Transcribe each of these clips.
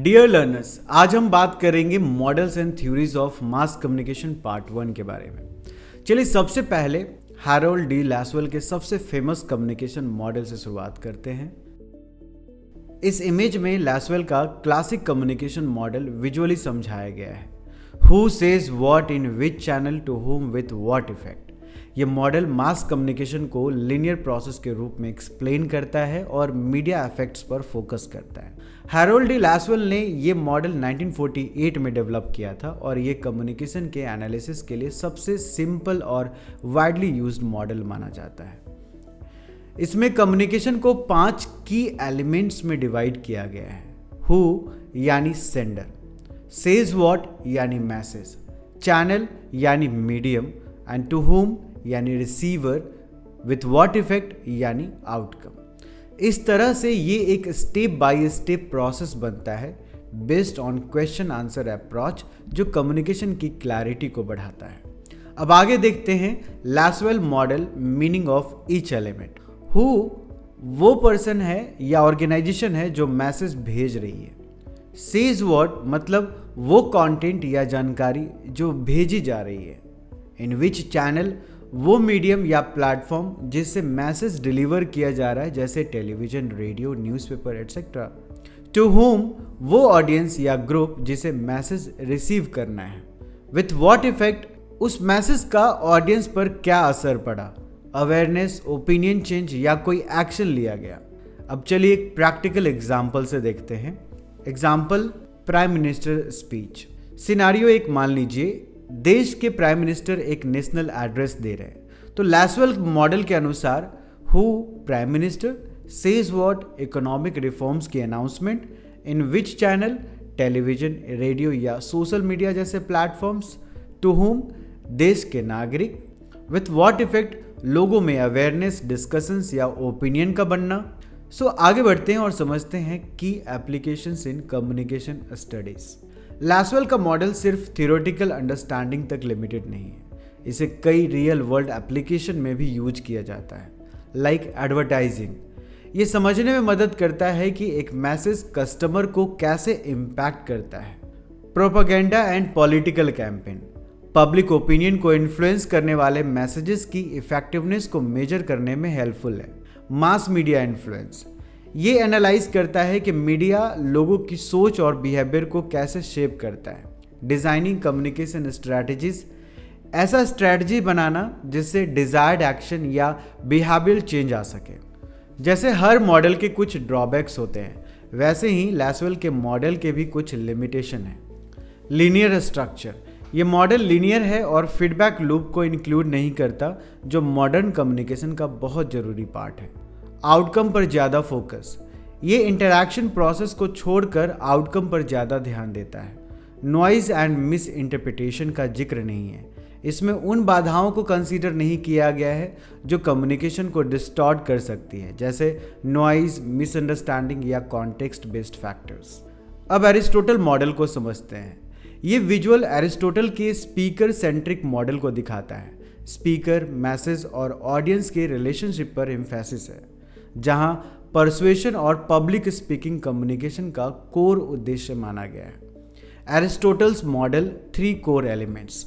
Dear learners, आज हम बात करेंगे models and theories of mass communication part 1 के बारे में। चलिए सबसे पहले हैरोल्ड डी लैसवेल के सबसे फेमस कम्युनिकेशन मॉडल से शुरुआत करते हैं। इस इमेज में लैसवेल का क्लासिक कम्युनिकेशन मॉडल विजुअली समझाया गया है। Who says what in which channel to whom with what effect. ये मॉडल मास कम्युनिकेशन को लीनियर प्रोसेस के रूप में एक्सप्लेन करता है और मीडिया इफेक्ट्स पर फोकस करता है। हैरोल्ड डी लैसवेल ने ये मॉडल 1948 में डेवलप किया था और ये कम्युनिकेशन के एनालिसिस के लिए सबसे सिंपल और वाइडली यूज्ड मॉडल माना जाता है। इसमें कम्युनिकेशन को 5 की एलिमेंट्स में डिवाइड किया गया है। हु यानी सेंडर, सेज व्हाट यानी मैसेज, चैनल यानी मीडियम एंड टू whom यानी रिसीवर, विथ व्हाट इफेक्ट यानी आउटकम। इस तरह से ये एक स्टेप बाय स्टेप प्रोसेस बनता है based on question answer approach, जो कम्युनिकेशन की क्लैरिटी को बढ़ाता है। अब आगे देखते हैं Lasswell model meaning of each element. Who वो पर्सन है या ऑर्गेनाइजेशन है जो मैसेज भेज रही है। सेज व्हाट मतलब वो कंटेंट या जानकारी जो भेजी जा रही है। इन विच चैनल वो मीडियम या प्लेटफॉर्म जिससे मैसेज डिलीवर किया जा रहा है, जैसे television, radio, newspaper etcetera. To whom वो ऑडियंस या ग्रुप जिसे मैसेज रिसीव करना है। विथ व्हाट इफेक्ट उस मैसेज का ऑडियंस पर क्या असर पड़ा, अवेयरनेस, ओपिनियन चेंज या कोई एक्शन लिया गया। अब चलिए एक प्रैक्टिकल एग्जाम्पल से देखते हैं। Example, prime minister speech. Scenario एक मान लीजिए देश के प्राइम मिनिस्टर एक नेशनल एड्रेस दे रहे हैं। तो लैसवेल मॉडल के अनुसार who prime minister, says what economic reforms की announcement, in which channel television, radio या सोशल मीडिया जैसे प्लेटफॉर्म्स, टू whom देश के नागरिक, विथ व्हाट इफेक्ट लोगों में अवेयरनेस, डिस्कशंस या ओपिनियन का बनना। सो आगे बढ़ते हैं और समझते हैं की एप्लीकेशंस इन कम्युनिकेशन स्टडीज। लैसवेल का मॉडल सिर्फ थियोरेटिकल अंडरस्टैंडिंग तक लिमिटेड नहीं है, इसे कई रियल वर्ल्ड एप्लीकेशन में भी यूज किया जाता है। लाइक एडवर्टाइजिंग, ये समझने में मदद करता है कि एक मैसेज कस्टमर को कैसे इम्पैक्ट करता है। Propaganda and political campaign, public opinion को इन्फ्लुएंस करने वाले मैसेजेस की इफेक्टिवनेस को मेजर करने में हेल्पफुल है। मास मीडिया इन्फ्लुएंस, ये एनालाइज करता है कि मीडिया लोगों की सोच और बिहेवियर को कैसे शेप करता है। डिजाइनिंग कम्युनिकेशन स्ट्रैटेजीज, ऐसा स्ट्रैटेजी बनाना जिससे डिजायर्ड एक्शन या बिहेवियर चेंज आ सके। जैसे हर मॉडल के कुछ ड्रॉबैक्स होते हैं, वैसे ही लैसवेल के मॉडल के भी कुछ लिमिटेशन है। लीनियर स्ट्रक्चर, ये मॉडल लीनियर है और फीडबैक लूप को इंक्लूड नहीं करता, जो मॉडर्न कम्युनिकेशन का बहुत जरूरी पार्ट है। आउटकम पर ज़्यादा फोकस, ये इंटरैक्शन प्रोसेस को छोड़कर आउटकम पर ज़्यादा ध्यान देता है। नॉइज एंड मिस इंटरप्रिटेशन का जिक्र नहीं है, इसमें उन बाधाओं को कंसीडर नहीं किया गया है जो कम्युनिकेशन को डिस्टॉर्ट कर सकती है, जैसे नॉइज, मिसअंडरस्टैंडिंग या कॉन्टेक्स्ट बेस्ड फैक्टर्स। अब एरिस्टोटल मॉडल को समझते हैं। ये विजुअल एरिस्टोटल के स्पीकर सेंट्रिक मॉडल को दिखाता है। स्पीकर, मैसेज और ऑडियंस के रिलेशनशिप पर एम्फेसिस है, जहां परसुएशन और पब्लिक स्पीकिंग कम्युनिकेशन का कोर उद्देश्य माना गया है। Aristotle's model 3 core elements.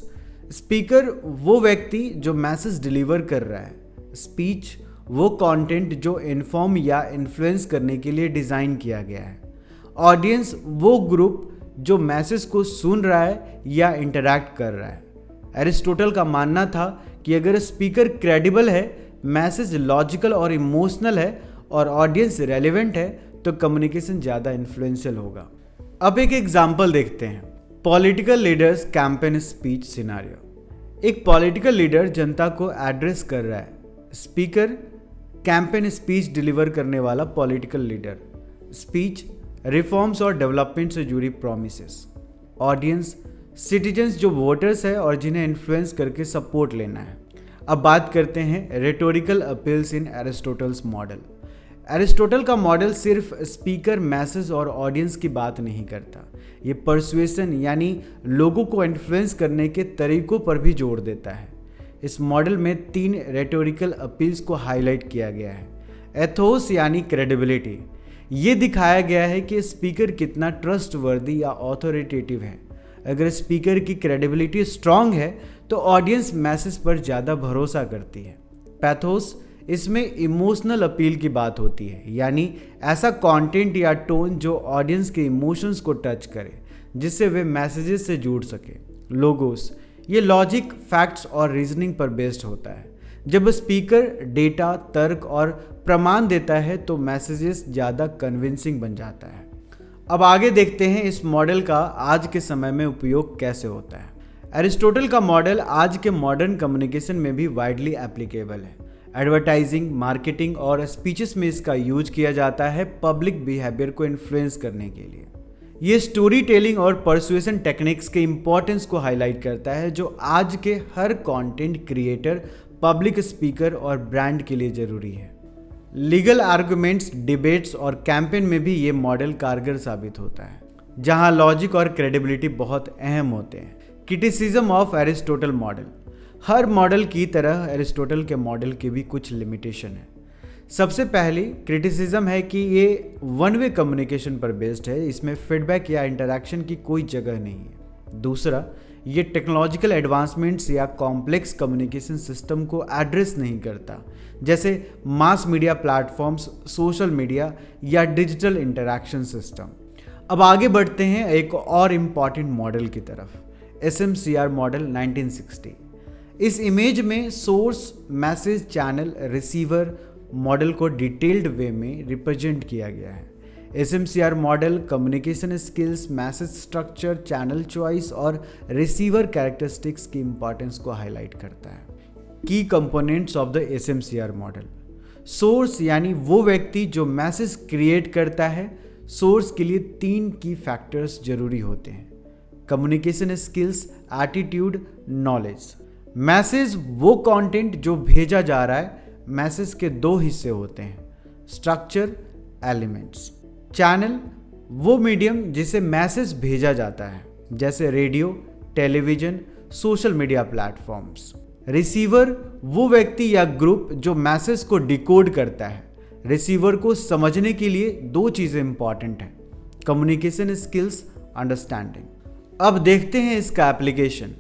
Speaker वो व्यक्ति जो मैसेज डिलीवर कर रहा है। स्पीच वो कंटेंट जो इन्फॉर्म या इन्फ्लुएंस करने के लिए डिज़ाइन किया गया है। ऑडियंस वो ग्रुप जो मैसेज को सुन रहा है या इंटरैक्ट कर रहा है। एरिस्टोटल का मानना था कि अगर स्पीकर क्रेडिबल है, मैसेज लॉजिकल और इमोशनल है और ऑडियंस रेलेवेंट है, तो कम्युनिकेशन ज़्यादा इन्फ्लुएंशियल होगा। अब एक एग्जाम्पल देखते हैं। Political leaders campaign speech scenario. एक पॉलिटिकल लीडर जनता को एड्रेस कर रहा है। स्पीकर, कैंपेन स्पीच डिलीवर करने वाला पॉलिटिकल लीडर। स्पीच, रिफॉर्म्स और डेवलपमेंट से जुड़ी प्रोमिसेस। ऑडियंस, सिटीजन्स जो वोटर्स है और जिन्हें इन्फ्लुएंस करके सपोर्ट लेना है। अब बात करते हैं रेटोरिकल अपील्स इन एरिस्टोटल्स मॉडल। एरिस्टोटल का मॉडल सिर्फ स्पीकर, मैसेज और ऑडियंस की बात नहीं करता, ये परसुएशन यानी लोगों को इन्फ्लुएंस करने के तरीकों पर भी जोर देता है। इस मॉडल में 3 रेटोरिकल अपील्स को हाईलाइट किया गया है। एथोस यानी क्रेडिबिलिटी, ये दिखाया गया है कि स्पीकर कितना ट्रस्टवर्दी या ऑथोरिटेटिव है। अगर स्पीकर की क्रेडिबिलिटी स्ट्रांग है तो ऑडियंस मैसेज पर ज़्यादा भरोसा करती है। पैथोस, इसमें इमोशनल अपील की बात होती है, यानी ऐसा कंटेंट या टोन जो ऑडियंस के इमोशंस को टच करे, जिससे वे मैसेजेस से जुड़ सके। लोगोस, ये लॉजिक, फैक्ट्स और रीजनिंग पर बेस्ड होता है। जब स्पीकर डेटा, तर्क और प्रमाण देता है तो मैसेजेस ज़्यादा कन्विंसिंग बन जाता है। अब आगे देखते हैं इस मॉडल का आज के समय में उपयोग कैसे होता है। एरिस्टोटल का मॉडल आज के मॉडर्न कम्युनिकेशन में भी वाइडली एप्लीकेबल है। एडवर्टाइजिंग, मार्केटिंग और स्पीचेस में इसका यूज किया जाता है पब्लिक बिहेवियर को इन्फ्लुएंस करने के लिए। ये स्टोरी टेलिंग और परसुएशन टेक्निक्स के इंपॉर्टेंस को हाईलाइट करता है, जो आज के हर कंटेंट क्रिएटर, पब्लिक स्पीकर और ब्रांड के लिए जरूरी है। लीगल आर्गुमेंट्स, डिबेट्स और कैंपेन में भी ये मॉडल कारगर साबित होता है, जहां लॉजिक और क्रेडिबिलिटी बहुत अहम होते हैं। Criticism of Aristotle model. Her model की तरह एरिस्टोटल के मॉडल की भी कुछ लिमिटेशन है। सबसे पहली क्रिटिसिज्म है कि ये वन वे कम्युनिकेशन पर बेस्ड है, इसमें फीडबैक या इंटरैक्शन की कोई जगह नहीं है। दूसरा, ये टेक्नोलॉजिकल एडवांसमेंट्स या कॉम्प्लेक्स कम्युनिकेशन सिस्टम को एड्रेस नहीं करता, जैसे mass media platforms, social media या डिजिटल इंटरैक्शन सिस्टम। अब आगे बढ़ते हैं एक और इम्पॉर्टेंट मॉडल की तरफ, SMCR मॉडल 1960। इस इमेज में source, message, channel, receiver model को डिटेल्ड वे में रिप्रेजेंट किया गया है। SMCR model communication skills, message structure, channel choice और रिसीवर कैरेक्टरिस्टिक्स की इंपॉर्टेंस को हाईलाइट करता है। की components of the SMCR model. Source, यानी वो व्यक्ति जो मैसेज क्रिएट करता है। सोर्स के लिए 3 की फैक्टर्स जरूरी होते हैं: communication skills, attitude, knowledge. Message, वो कंटेंट जो भेजा जा रहा है। मैसेज के 2 हिस्से होते हैं, स्ट्रक्चर, एलिमेंट्स। चैनल, वो मीडियम जिसे मैसेज भेजा जाता है, जैसे radio, television, social media platforms. Receiver, वो व्यक्ति या ग्रुप जो मैसेज को डिकोड करता है। रिसीवर को समझने के लिए 2 चीज़ें इंपॉर्टेंट हैं, कम्युनिकेशन स्किल्स, अंडरस्टैंडिंग। अब देखते हैं इसका एप्लीकेशन।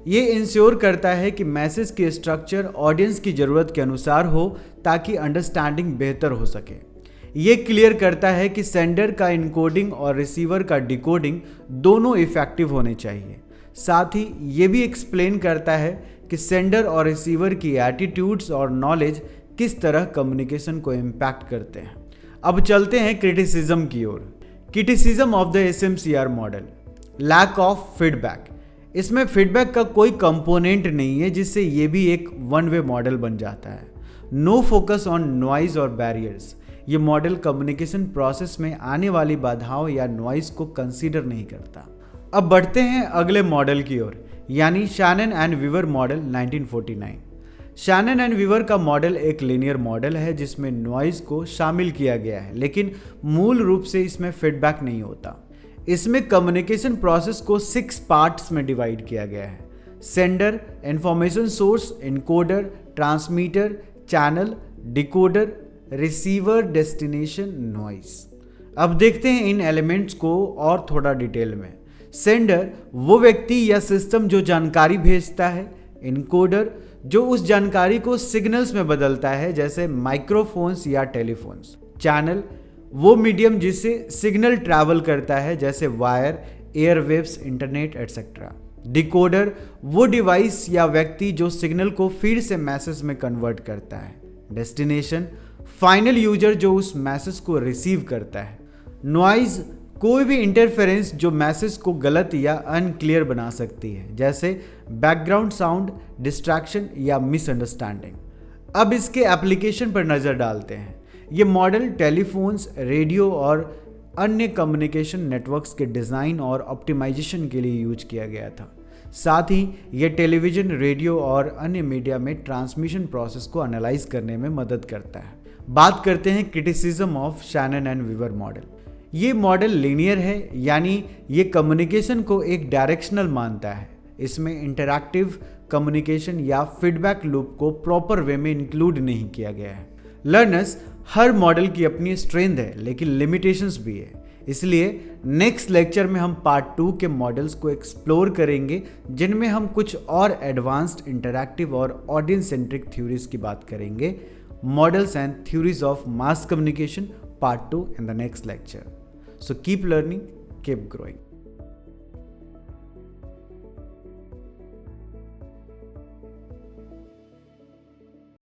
ये इंश्योर करता है कि मैसेज की स्ट्रक्चर ऑडियंस की ज़रूरत के अनुसार हो, ताकि अंडरस्टैंडिंग बेहतर हो सके। ये क्लियर करता है कि सेंडर का इनकोडिंग और रिसीवर का डिकोडिंग दोनों इफेक्टिव होने चाहिए। साथ ही ये भी एक्सप्लेन करता है कि सेंडर और रिसीवर की एटीट्यूड्स और नॉलेज किस तरह कम्युनिकेशन को इम्पैक्ट करते हैं। अब चलते हैं क्रिटिसिज्म की ओर। Criticism of the SMCR model. Lack of feedback. इसमें फीडबैक का कोई कंपोनेंट नहीं है, जिससे ये भी एक वन वे मॉडल बन जाता है। नो फोकस ऑन नॉइज और बैरियर्स। ये मॉडल कम्युनिकेशन प्रोसेस में आने वाली बाधाओं या नॉइज को कंसीडर नहीं करता। अब बढ़ते हैं अगले मॉडल की ओर, यानी Shannon and Weaver model 1949। Shannon and Weaver का मॉडल एक लीनियर मॉडल है जिसमें नॉइज को शामिल किया गया है, लेकिन मूल रूप से इसमें फीडबैक नहीं होता। इसमें कम्युनिकेशन प्रोसेस को 6 पार्ट्स में डिवाइड किया गया है: sender, information source, encoder, transmitter, channel, decoder, receiver, destination, noise. अब देखते हैं इन एलिमेंट्स को और थोड़ा डिटेल में। सेंडर, वो व्यक्ति या सिस्टम जो जानकारी भेजता है। इनकोडर, जो उस जानकारी को सिग्नल्स में बदलता है, जैसे माइक्रोफोन्स या टेलीफोन्स। चैनल, वो मीडियम जिससे सिग्नल ट्रैवल करता है, जैसे wire, airwaves, internet etcetera. Decoder, वो डिवाइस या व्यक्ति जो सिग्नल को फिर से मैसेज में कन्वर्ट करता है। डेस्टिनेशन, फाइनल यूजर जो उस मैसेज को रिसीव करता है। नॉइज, कोई भी इंटरफेरेंस जो मैसेज को गलत या अनक्लियर बना सकती है, जैसे बैकग्राउंड साउंड, डिस्ट्रैक्शन या मिसअंडरस्टैंडिंग। अब इसके एप्लीकेशन पर नज़र डालते हैं। ये मॉडल टेलीफोन्स, रेडियो और अन्य कम्युनिकेशन नेटवर्क्स के डिज़ाइन और ऑप्टिमाइजेशन के लिए यूज किया गया था। साथ ही ये टेलीविज़न, रेडियो और अन्य मीडिया में ट्रांसमिशन प्रोसेस को एनालाइज करने में मदद करता है। बात करते हैं criticism of Shannon and Weaver model. ये मॉडल लीनियर है, यानी ये कम्युनिकेशन को एक डायरेक्शनल मानता है। इसमें इंटरैक्टिव कम्युनिकेशन या फीडबैक लूप को प्रॉपर वे में इंक्लूड नहीं किया गया है। लर्नर्स हर मॉडल की अपनी स्ट्रेंथ है लेकिन लिमिटेशंस भी है, इसलिए नेक्स्ट लेक्चर में हम पार्ट 2 के मॉडल्स को एक्सप्लोर करेंगे जिनमें हम कुछ और एडवांस्ड इंटरैक्टिव और ऑडियंस सेंट्रिक थ्योरीज की बात करेंगे। Models and theories of mass communication part 2 in the next lecture. So keep learning, keep growing.